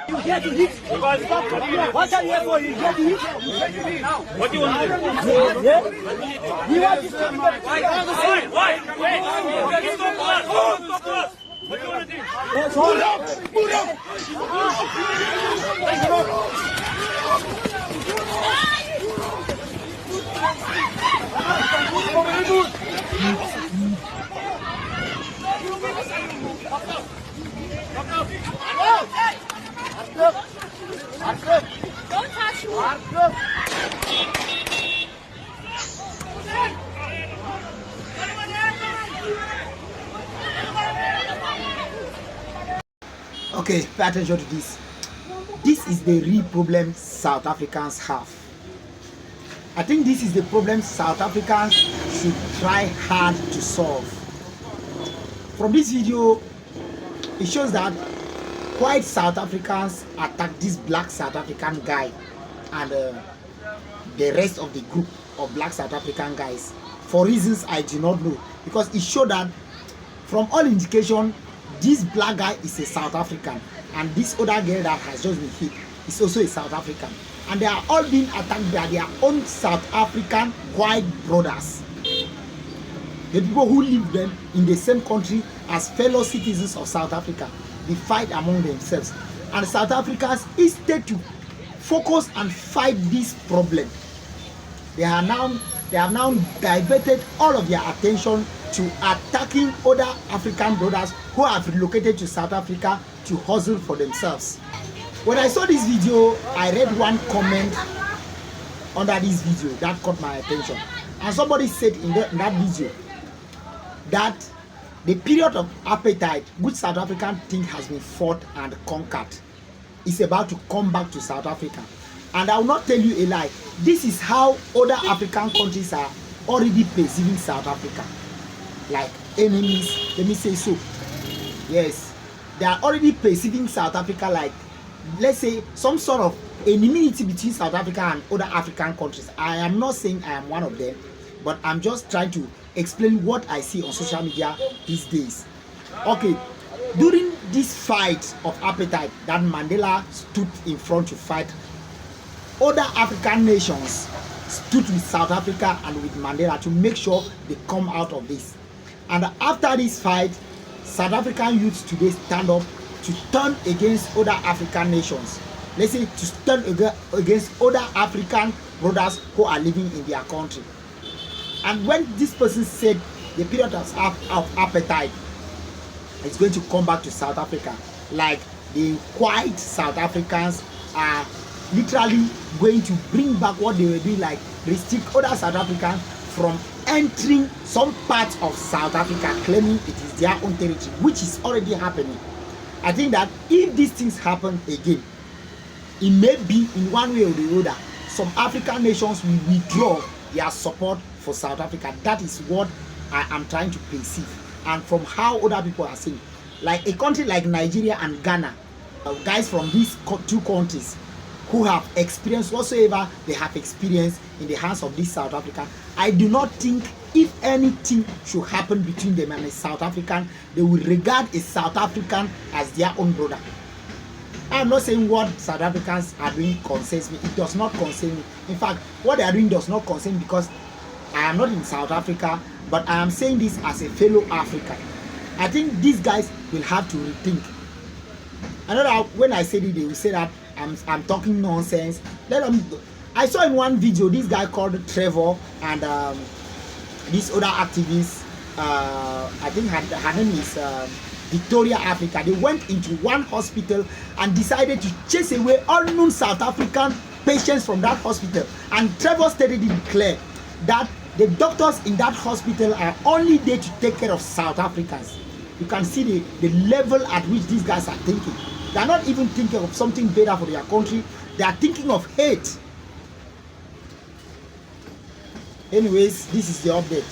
You here to eat? What are you here for? You here to eat? What do you want to do? Yeah? You want to Why? Wait! Stop us! What do you want to do? hold up! Move up! Don't touch me. Okay, pay attention to this. This is the real problem South Africans have. I think this is the problem South Africans should try hard to solve. From this video, it shows that white South Africans attack this black South African guy and the rest of the group of black South African guys for reasons I do not know, because it showed that from all indication this black guy is a South African and this other girl that has just been hit is also a South African, and they are all being attacked by their own South African white brothers, the people who live them in the same country as fellow citizens of South Africa. They fight among themselves, and South Africans, instead to focus and fight this problem, they have now diverted all of their attention to attacking other African brothers who have relocated to South Africa to hustle for themselves. When I saw this video, I read one comment under this video that caught my attention, and somebody said in that video that the period of apartheid which South African think has been fought and conquered is about to come back to South Africa. And I will not tell you a lie. This is how other African countries are already perceiving South Africa, like enemies. Let me say so. Yes, they are already perceiving South Africa like, let's say, some sort of enmity between South Africa and other African countries. I am not saying I am one of them, but I'm just trying to explain what I see on social media these days. Okay, during this fight of apartheid that Mandela stood in front to fight, other African nations stood with South Africa and with Mandela to make sure they come out of this. And after this fight, South African youths today stand up to turn against other African nations. Let's say to stand against other African brothers who are living in their country. And when this person said the period of apartheid is going to come back to South Africa, like the white South Africans are literally going to bring back what they were doing, like restrict other South Africans from entering some parts of South Africa, claiming it is their own territory, which is already happening. I think that if these things happen again, it may be in one way or the other, some African nations will withdraw their support for South Africa. That is what I am trying to perceive, and from how other people are saying, like a country like Nigeria and Ghana, guys from these two countries who have experienced whatsoever they have experienced in the hands of this South Africa, I do not think if anything should happen between them and a South African, they will regard a South African as their own brother. I am not saying what South Africans are doing concerns me. It does not concern me. In fact, what they are doing does not concern me, because I am not in South Africa, but I am saying this as a fellow African. I think these guys will have to rethink. I know that when I said it, they will say that I'm talking nonsense. I saw in one video this guy called Trevor and this other activist, I think her name is Victoria Africa. They went into one hospital and decided to chase away all known South African patients from that hospital. And Trevor stated it clear that the doctors in that hospital are only there to take care of South Africans. You can see the level at which these guys are thinking. They are not even thinking of something better for their country. They are thinking of hate. Anyways, this is the update.